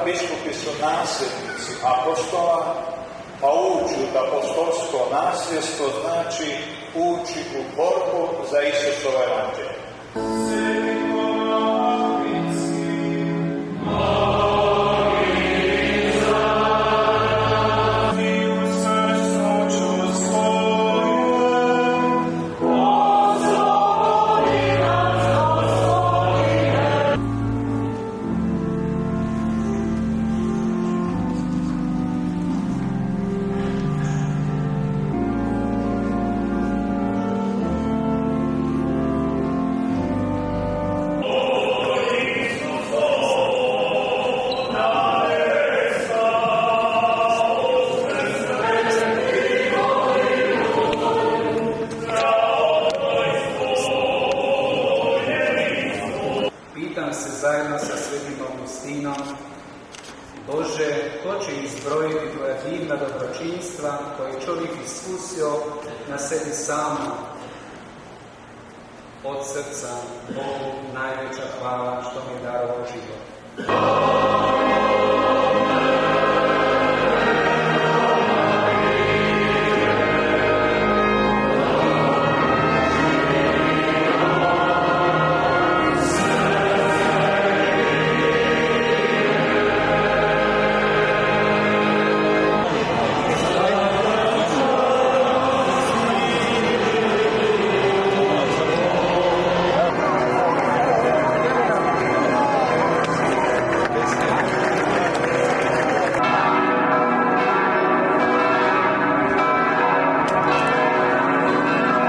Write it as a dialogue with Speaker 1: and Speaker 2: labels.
Speaker 1: Biskupi su nasljednici apostola, pa ući u apostolsko nasljedstvo znači ući u borbu za Isusovo evanđelje.
Speaker 2: Zajedno sa Svetim Augustinom, Bože, ko će izbrojiti tvoja divna dobročinstva koje je čovjek iskusio na sebi samo? Od srca Bogu najveća hvala što mi je darovao život.